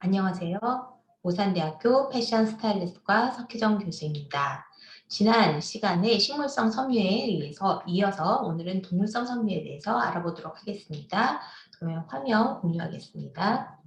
안녕하세요. 오산대학교 패션 스타일리스트과 석희정 교수입니다. 지난 시간에 식물성 섬유에 의해서 이어서 오늘은 동물성 섬유에 대해서 알아보도록 하겠습니다. 그러면 화면 공유하겠습니다.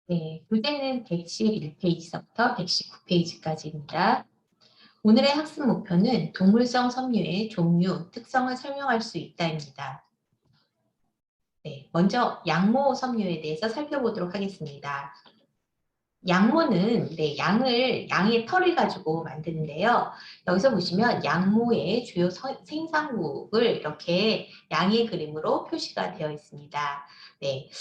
네, 교재는 111페이지서부터 119페이지까지입니다. 오늘의 학습 목표는 동물성 섬유의 종류, 특성을 설명할 수 있다입니다. 네, 먼저 양모 섬유에 대해서 살펴보도록 하겠습니다. 양모는 양의 털을 가지고 만드는데요. 여기서 보시면 양모의 주요 생산국을 이렇게 양의 그림으로 표시가 되어 있습니다. 네,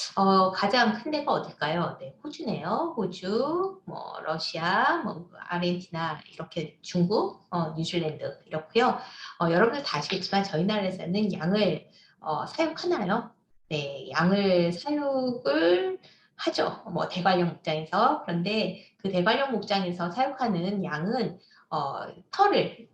가장 큰 데가 어딜까요? 네, 호주네요. 호주, 러시아, 아르헨티나, 이렇게 중국, 뉴질랜드 이렇고요. 여러분들 다 아시겠지만 저희 나라에서는 양을 사육하나요? 네, 양을 사육을 하죠. 대관령 목장에서. 그런데 그 대관령 목장에서 사육하는 양은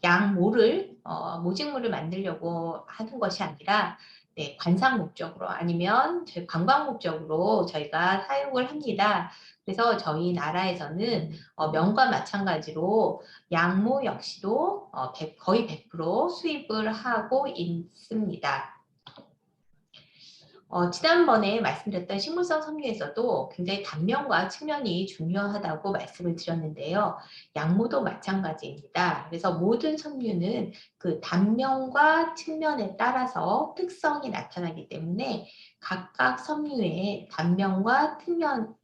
양모를, 모직물을 만들려고 하는 것이 아니라 네, 관상 목적으로 아니면 관광 목적으로 저희가 사육을 합니다. 그래서 저희 나라에서는 면과 마찬가지로 양모 역시도 거의 100% 수입을 하고 있습니다. 지난번에 말씀드렸던 식물성 섬유에서도 굉장히 단면과 측면이 중요하다고 말씀을 드렸는데요. 양모도 마찬가지입니다. 그래서 모든 섬유는 그 단면과 측면에 따라서 특성이 나타나기 때문에 각각 섬유의 단면과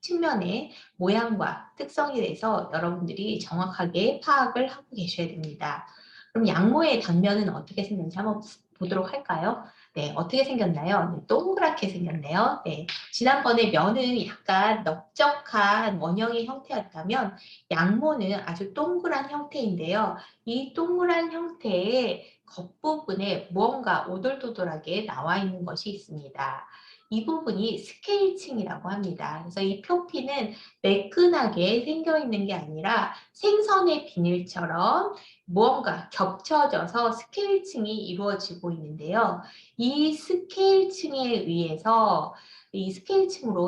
측면의 모양과 특성에 대해서 여러분들이 정확하게 파악을 하고 계셔야 됩니다. 그럼 양모의 단면은 어떻게 생겼는지 한번 보도록 할까요? 네, 어떻게 생겼나요? 네, 동그랗게 생겼네요. 네, 지난번에 면은 약간 넓적한 원형의 형태였다면 양모는 아주 동그란 형태인데요. 이 동그란 형태의 겉부분에 무언가 오돌도돌하게 나와 있는 것이 있습니다. 이 부분이 스케일층이라고 합니다. 그래서 이 표피는 매끈하게 생겨 있는 게 아니라 생선의 비늘처럼 무언가 겹쳐져서 스케일층이 이루어지고 있는데요. 이 스케일층으로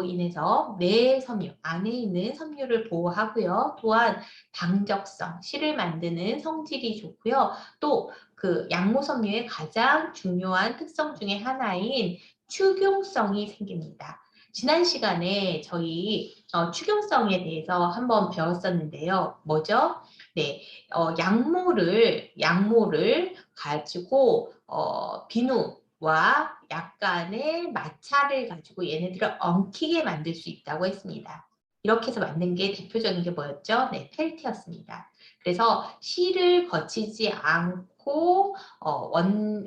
인해서 내 섬유, 안에 있는 섬유를 보호하고요. 또한 당적성, 실을 만드는 성질이 좋고요. 또 그 양모 섬유의 가장 중요한 특성 중에 하나인 추경성이 생깁니다. 지난 시간에 저희 추경성에 대해서 한번 배웠었는데요. 뭐죠? 네, 양모를 가지고 비누와 약간의 마찰을 가지고 얘네들을 엉키게 만들 수 있다고 했습니다. 이렇게 해서 만든 게 대표적인 게 뭐였죠? 네, 펠트였습니다. 그래서 실을 거치지 않고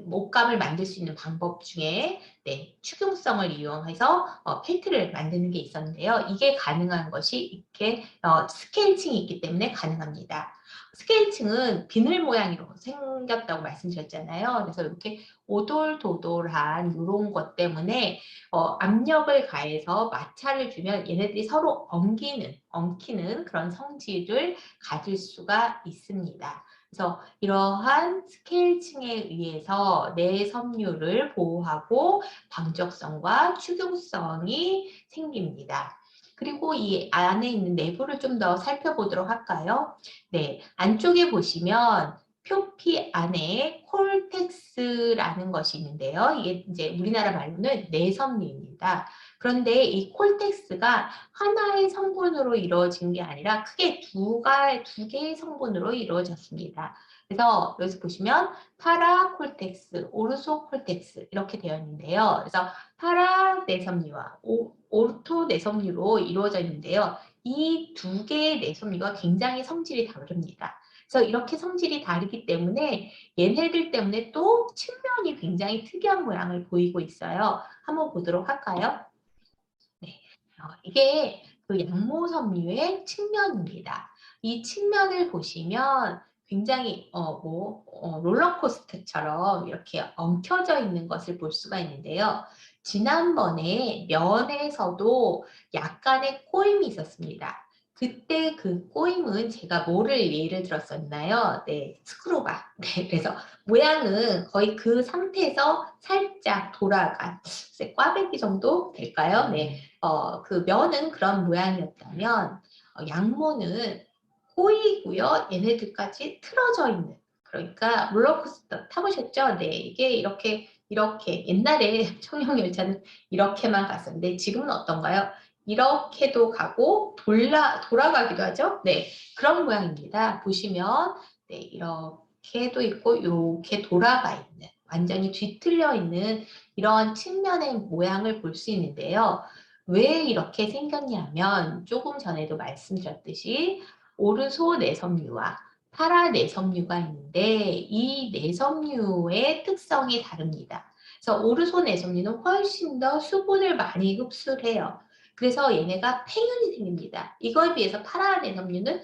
목감을 만들 수 있는 방법 중에 네, 추경성을 이용해서 펠트를 만드는 게 있었는데요. 이게 가능한 것이 이렇게 스케일층이 있기 때문에 가능합니다. 스케일층은 비늘 모양으로 생겼다고 말씀드렸잖아요. 그래서 이렇게 오돌도돌한 이런 것 때문에 압력을 가해서 마찰을 주면 얘네들이 서로 엉키는 그런 성질을 가질 수가 있습니다. 그래서 이러한 스케일층에 의해서 내 섬유를 보호하고 방적성과 추경성이 생깁니다. 그리고 이 안에 있는 내부를 좀 더 살펴보도록 할까요? 네, 안쪽에 보시면 표피 안에 콜텍스라는 것이 있는데요. 이게 이제 우리나라 말로는 내섬유입니다. 그런데 이 콜텍스가 하나의 성분으로 이루어진 게 아니라 크게 두 개의 성분으로 이루어졌습니다. 그래서 여기서 보시면 파라콜텍스, 오르소콜텍스 이렇게 되어 있는데요. 그래서 파라 내섬유와 오르토 내섬유로 이루어져 있는데요. 이 두 개의 내섬유가 굉장히 성질이 다릅니다. 그래서 이렇게 성질이 다르기 때문에 얘네들 때문에 또 측면이 굉장히 특이한 모양을 보이고 있어요. 한번 보도록 할까요? 네, 이게 그 양모섬유의 측면입니다. 이 측면을 보시면 굉장히 롤러코스터처럼 이렇게 엉켜져 있는 것을 볼 수가 있는데요. 지난번에 면에서도 약간의 꼬임이 있었습니다. 그때 그 꼬임은 제가 뭐를 예를 들었었나요? 네, 스크루바. 네, 그래서 모양은 거의 그 상태에서 살짝 돌아간 꽈배기 정도 될까요? 네, 그 면은 그런 모양이었다면 양모는 꼬이고요. 얘네들까지 틀어져 있는. 그러니까 롤러코스터 타보셨죠? 네, 이게 이렇게 옛날에 청룡열차는 이렇게만 갔었는데 지금은 어떤가요? 이렇게도 가고 돌아가기도 하죠. 네, 그런 모양입니다. 보시면 네, 이렇게도 있고 이렇게 돌아가 있는 완전히 뒤틀려 있는 이런 측면의 모양을 볼 수 있는데요. 왜 이렇게 생겼냐면 조금 전에도 말씀드렸듯이 오르소 내섬유와 파라 내섬유가 있는데 이 내섬유의 특성이 다릅니다. 그래서 오르소 내섬유는 훨씬 더 수분을 많이 흡수를 해요. 그래서 얘네가 팽윤이 생깁니다. 이거에 비해서 파라한 섬유는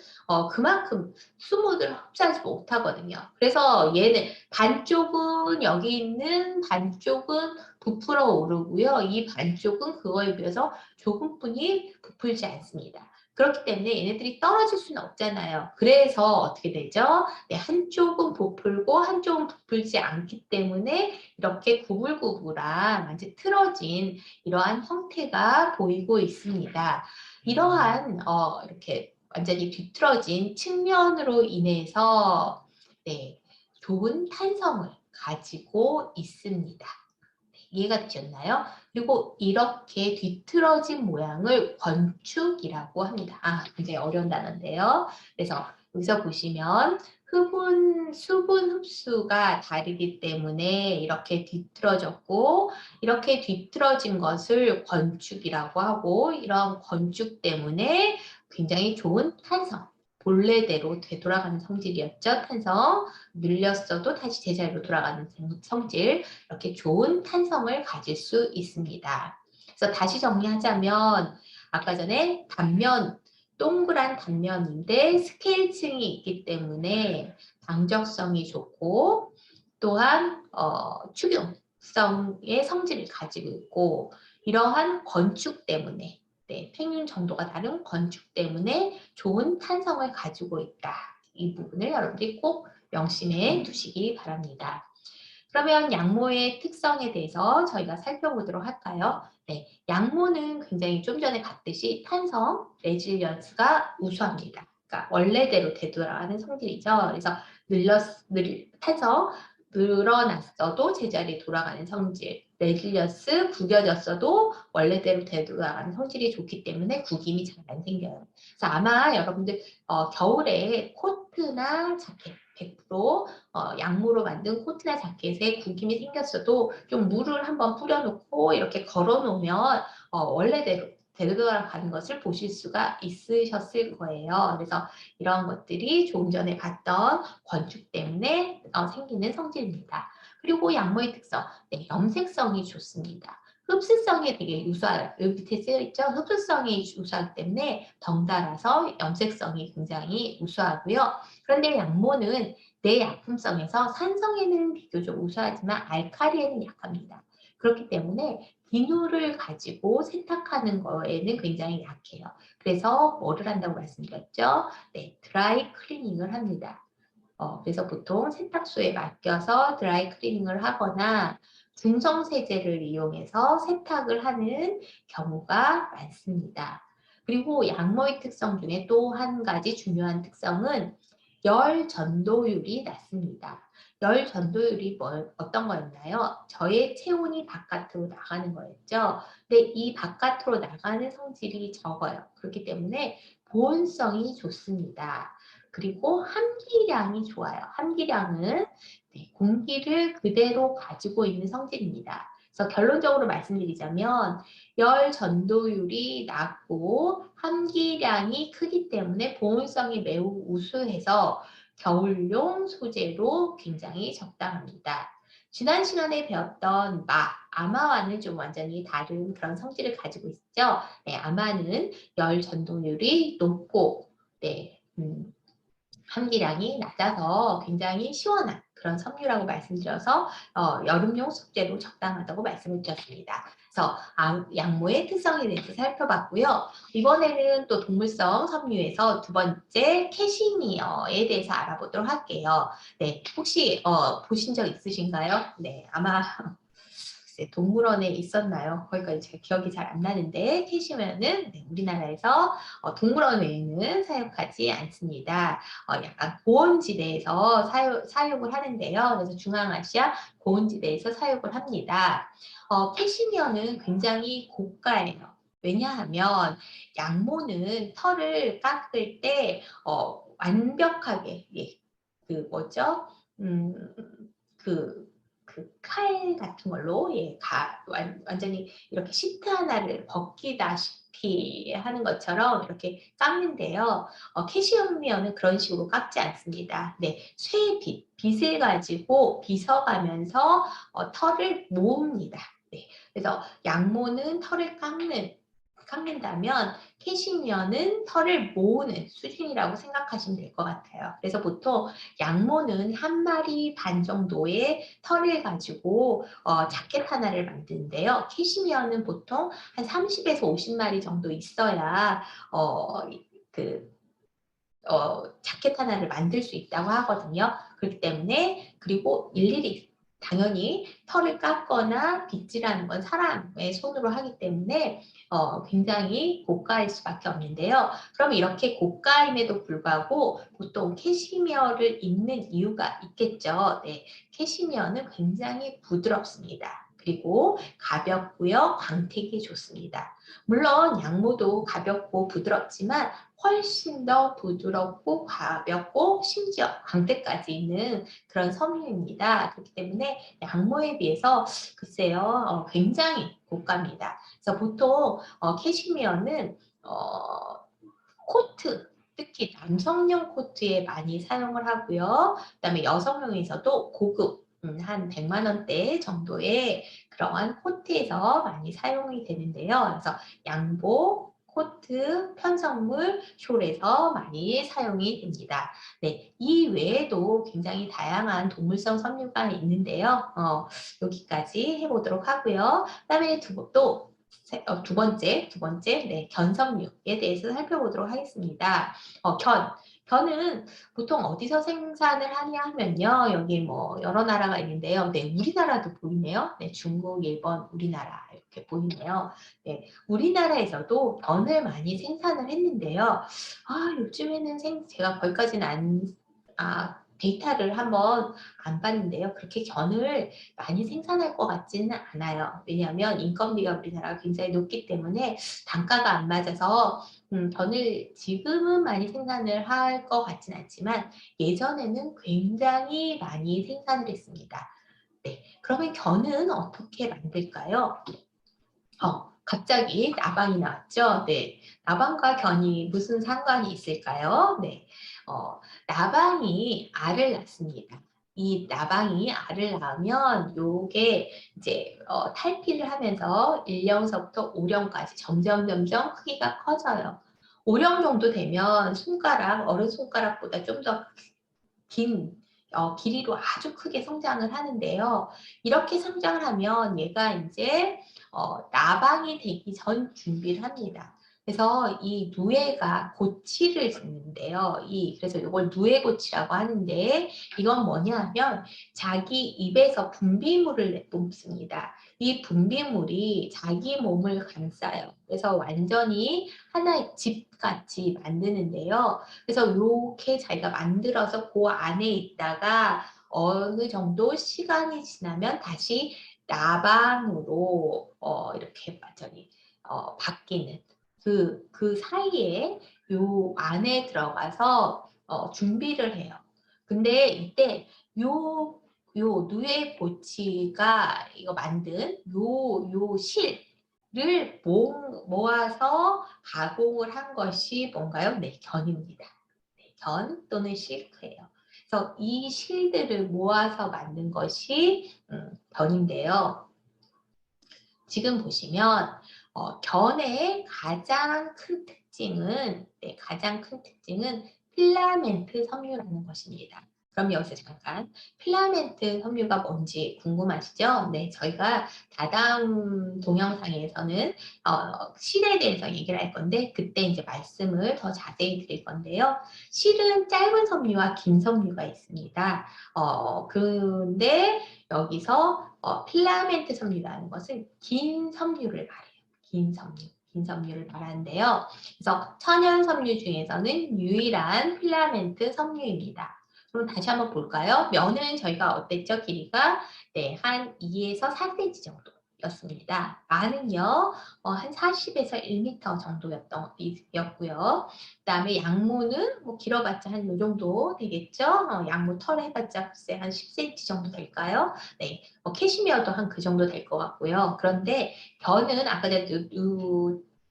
그만큼 수분을 흡수하지 못하거든요. 그래서 얘는 반쪽은 여기 있는 반쪽은 부풀어 오르고요. 이 반쪽은 그거에 비해서 조금뿐이 부풀지 않습니다. 그렇기 때문에 얘네들이 떨어질 수는 없잖아요. 그래서 어떻게 되죠? 네, 한쪽은 부풀고 한쪽은 부풀지 않기 때문에 이렇게 구불구불한 완전 틀어진 이러한 형태가 보이고 있습니다. 이러한 이렇게 완전히 뒤틀어진 측면으로 인해서 네, 좋은 탄성을 가지고 있습니다. 네, 이해가 되셨나요? 그리고 이렇게 뒤틀어진 모양을 건축이라고 합니다. 굉장히 어려운 단어인데요. 그래서 여기서 보시면 수분 흡수가 다르기 때문에 이렇게 뒤틀어졌고 이렇게 뒤틀어진 것을 건축이라고 하고 이런 건축 때문에 굉장히 좋은 탄성, 본래대로 되돌아가는 성질이었죠. 탄성, 늘렸어도 다시 제자리로 돌아가는 성질, 이렇게 좋은 탄성을 가질 수 있습니다. 그래서 다시 정리하자면 아까 전에 단면, 동그란 단면인데 스케일층이 있기 때문에 방적성이 좋고 또한 축용성의 성질을 가지고 있고 이러한 건축 때문에 평균 정도가 다른 건축 때문에 좋은 탄성을 가지고 있다. 이 부분을 여러분들이 꼭 명심해 두시기 바랍니다. 그러면 양모의 특성에 대해서 저희가 살펴보도록 할까요? 네, 양모는 굉장히 좀 전에 봤듯이 탄성, 레질리언스가 우수합니다. 그러니까 원래대로 되돌아가는 성질이죠. 그래서 탄성, 늘어났어도 제자리에 돌아가는 성질, 레질리언스, 구겨졌어도 원래대로 되돌아가는 성질이 좋기 때문에 구김이 잘 안 생겨요. 그래서 아마 여러분들 겨울에 코트나 자켓 100% 양모로 만든 코트나 자켓에 구김이 생겼어도 좀 물을 한번 뿌려놓고 이렇게 걸어놓으면 원래대로 되돌아가는 것을 보실 수가 있으셨을 거예요. 그래서 이런 것들이 조금 전에 봤던 건축 때문에 생기는 성질입니다. 그리고 양모의 특성, 네, 염색성이 좋습니다. 흡수성이 되게 유사해요. 여기 밑에 쓰여있죠? 흡수성이 우수하기 때문에 덩달아서 염색성이 굉장히 우수하고요. 그런데 양모는 내약품성에서 산성에는 비교적 우수하지만 알칼리에는 약합니다. 그렇기 때문에 비누를 가지고 세탁하는 거에는 굉장히 약해요. 그래서 뭐를 한다고 말씀드렸죠? 네, 드라이 클리닝을 합니다. 그래서 보통 세탁소에 맡겨서 드라이 클리닝을 하거나 중성세제를 이용해서 세탁을 하는 경우가 많습니다. 그리고 양모의 특성 중에 또 한 가지 중요한 특성은 열 전도율이 낮습니다. 열 전도율이 어떤 거였나요? 저의 체온이 바깥으로 나가는 거였죠. 근데 이 바깥으로 나가는 성질이 적어요. 그렇기 때문에 보온성이 좋습니다. 그리고 함기량이 좋아요. 함기량은 공기를 그대로 가지고 있는 성질입니다. 그래서 결론적으로 말씀드리자면 열 전도율이 낮고 함기량이 크기 때문에 보온성이 매우 우수해서 겨울용 소재로 굉장히 적당합니다. 지난 시간에 배웠던 아마와는 좀 완전히 다른 그런 성질을 가지고 있죠. 네, 아마는 열 전도율이 높고 함기량이 낮아서 굉장히 시원한 그런 섬유라고 말씀드려서 여름용 숙제로 적당하다고 말씀을 드렸습니다. 그래서 양모의 특성에 대해서 살펴봤고요. 이번에는 또 동물성 섬유에서 두 번째 캐시미어에 대해서 알아보도록 할게요. 네, 혹시 보신 적 있으신가요? 네, 아마 글쎄, 동물원에 있었나요? 거기까지 제가 기억이 잘 안 나는데 캐시미어는 네, 우리나라에서 동물원 외에는 사용하지 않습니다. 약간 고온지대에서 사용을 하는데요. 그래서 중앙아시아 고온지대에서 사용을 합니다. 캐시미어는 굉장히 고가예요. 왜냐하면 양모는 털을 깎을 때 완벽하게 예, 그 뭐죠? 음, 그 칼 같은 걸로 예, 완전히 이렇게 시트 하나를 벗기다시피 하는 것처럼 이렇게 깎는데요. 캐시미어는 그런 식으로 깎지 않습니다. 네, 빗을 가지고 빗어가면서 털을 모읍니다. 네, 그래서 양모는 털을 깎는다면 캐시미어는 털을 모으는 수준이라고 생각하시면 될 것 같아요. 그래서 보통 양모는 한 마리 반 정도의 털을 가지고 자켓 하나를 만드는데요. 캐시미어는 보통 한 30에서 50마리 정도 있어야 그 자켓 하나를 만들 수 있다고 하거든요. 그렇기 때문에 그리고 일일이 당연히 털을 깎거나 빗질하는 건 사람의 손으로 하기 때문에 굉장히 고가일 수밖에 없는데요. 그럼 이렇게 고가임에도 불구하고 보통 캐시미어를 입는 이유가 있겠죠. 네, 캐시미어는 굉장히 부드럽습니다. 그리고 가볍고요, 광택이 좋습니다. 물론 양모도 가볍고 부드럽지만 훨씬 더 부드럽고 가볍고 심지어 광택까지 있는 그런 섬유입니다. 그렇기 때문에 양모에 비해서 글쎄요 굉장히 고가입니다. 그래서 보통 캐시미어는 코트 특히 남성용 코트에 많이 사용을 하고요. 그다음에 여성용에서도 고급 한 100만 원대 정도의 그러한 코트에서 많이 사용이 되는데요. 그래서 양복, 코트, 편성물, 숄에서 많이 사용이 됩니다. 네, 이 외에도 굉장히 다양한 동물성 섬유가 있는데요. 여기까지 해보도록 하고요. 그다음에 두 번째, 네, 견섬유에 대해서 살펴보도록 하겠습니다. 견은 보통 어디서 생산을 하냐 하면요. 여기 뭐 여러 나라가 있는데요. 네, 우리나라도 보이네요. 네, 중국, 일본, 우리나라 이렇게 보이네요. 네, 우리나라에서도 견을 많이 생산을 했는데요. 요즘에는 제가 거기까지는 데이터를 한번 안 봤는데요. 그렇게 견을 많이 생산할 것 같지는 않아요. 왜냐하면 인건비가 우리나라가 굉장히 높기 때문에 단가가 안 맞아서 견을 지금은 많이 생산을 할 것 같지는 않지만 예전에는 굉장히 많이 생산을 했습니다. 네, 그러면 견은 어떻게 만들까요? 갑자기 나방이 나왔죠? 네. 나방과 견이 무슨 상관이 있을까요? 네. 나방이 알을 낳습니다. 이 나방이 알을 낳으면 요게 이제 탈피를 하면서 1령서부터 5령까지 점점 크기가 커져요. 5령 정도 되면 어른 손가락보다 좀 더 길이로 아주 크게 성장을 하는데요. 이렇게 성장을 하면 얘가 이제 나방이 되기 전 준비를 합니다. 그래서 이 누에가 고치를 짓는데요. 그래서 이걸 누에고치라고 하는데 이건 뭐냐 하면 자기 입에서 분비물을 내뿜습니다. 이 분비물이 자기 몸을 감싸요. 그래서 완전히 하나의 집같이 만드는데요. 그래서 이렇게 자기가 만들어서 그 안에 있다가 어느 정도 시간이 지나면 다시 나방으로 이렇게 완전히 바뀌는 그 사이에 요 안에 들어가서 준비를 해요. 근데 이때 요 누에 보치가 이거 만든 요 실을 모아서 가공을 한 것이 뭔가요? 네, 견입니다. 네, 견 또는 실크예요. 그래서 이 실들을 모아서 만든 것이 견인데요. 지금 보시면 견의 가장 큰 특징은 필라멘트 섬유라는 것입니다. 그럼 여기서 잠깐 필라멘트 섬유가 뭔지 궁금하시죠? 네, 저희가 다다음 동영상에서는 실에 대해서 얘기를 할 건데 그때 이제 말씀을 더 자세히 드릴 건데요. 실은 짧은 섬유와 긴 섬유가 있습니다. 그런데 여기서 필라멘트 섬유라는 것은 긴 섬유를 말해요. 긴 섬유를 말하는데요. 그래서 천연 섬유 중에서는 유일한 필라멘트 섬유입니다. 그럼 다시 한번 볼까요? 면은 저희가 어땠죠? 길이가 네, 한 2에서 4cm 정도였습니다. 만은요, 한 40에서 1m 정도였고요. 그다음에 양모는 뭐 길어봤자 한 이 정도 되겠죠? 양모 털 해봤자 글쎄 한 10cm 정도 될까요? 네, 캐시미어도 한 그 정도 될 것 같고요. 그런데 견은 아까 전에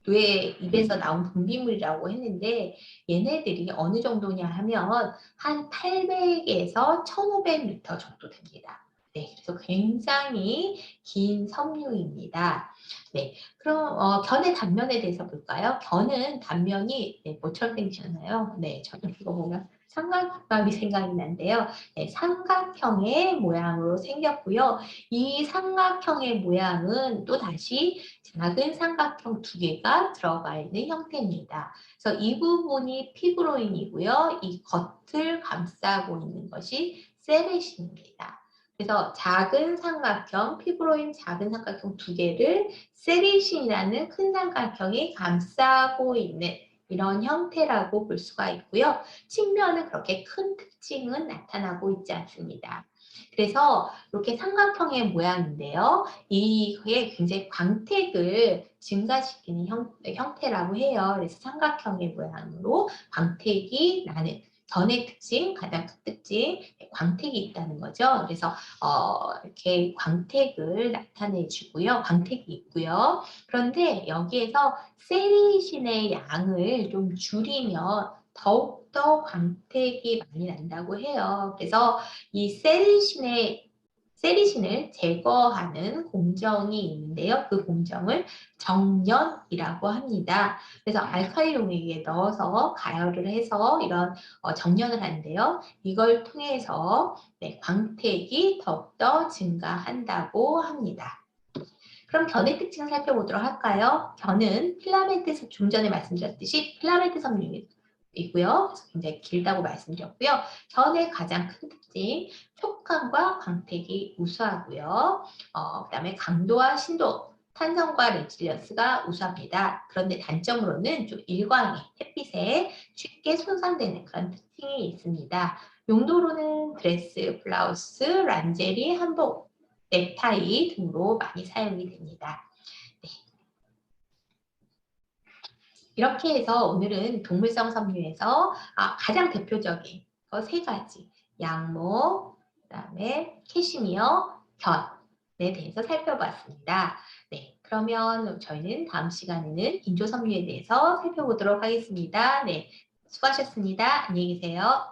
뇌 입에서 나온 분비물이라고 했는데 얘네들이 어느 정도냐 하면 한 800에서 1500m 정도 됩니다. 네, 그래서 굉장히 긴 섬유입니다. 네, 그럼 견의 단면에 대해서 볼까요? 견은 단면이 네, 뭐처럼 생기셨나요? 네, 저는 이거 보면 삼각김밥이 생각이 난데요. 네, 삼각형의 모양으로 생겼고요. 이 삼각형의 모양은 또 다시 작은 삼각형 두 개가 들어가 있는 형태입니다. 그래서 이 부분이 피브로인이고요. 이 겉을 감싸고 있는 것이 세레신입니다. 그래서 작은 삼각형, 피브로인 작은 삼각형 두 개를 세리신이라는 큰 삼각형이 감싸고 있는 이런 형태라고 볼 수가 있고요. 측면은 그렇게 큰 특징은 나타나고 있지 않습니다. 그래서 이렇게 삼각형의 모양인데요. 이게 굉장히 광택을 증가시키는 형태라고 해요. 그래서 삼각형의 모양으로 광택이 나는 견의 특징, 가장 큰 특징, 광택이 있다는 거죠. 그래서 이렇게 광택을 나타내 주고요. 광택이 있고요. 그런데 여기에서 세리신의 양을 좀 줄이면 더욱더 광택이 많이 난다고 해요. 그래서 이 세리신을 제거하는 공정이 있는데요. 그 공정을 정년이라고 합니다. 그래서 알칼리 용액에 넣어서 가열을 해서 이런 정년을 하는데요. 이걸 통해서 네, 광택이 더욱더 증가한다고 합니다. 그럼 견의 특징을 살펴보도록 할까요? 견은 필라멘트, 좀 전에 말씀드렸듯이 필라멘트 섬유이고요. 그래서 굉장히 길다고 말씀드렸고요. 견의 가장 큰 특징, 촉감과 광택이 우수하고요. 그다음에 강도와 신도, 탄성과 레질리언스가 우수합니다. 그런데 단점으로는 좀 일광이, 햇빛에 쉽게 손상되는 그런 특징이 있습니다. 용도로는 드레스, 블라우스, 란제리, 한복, 넥타이 등으로 많이 사용이 됩니다. 네. 이렇게 해서 오늘은 동물성 섬유에서 가장 대표적인 세 가지, 양모, 그다음에 캐시미어, 견에 대해서 살펴봤습니다. 네, 그러면 저희는 다음 시간에는 인조 섬유에 대해서 살펴보도록 하겠습니다. 네, 수고하셨습니다. 안녕히 계세요.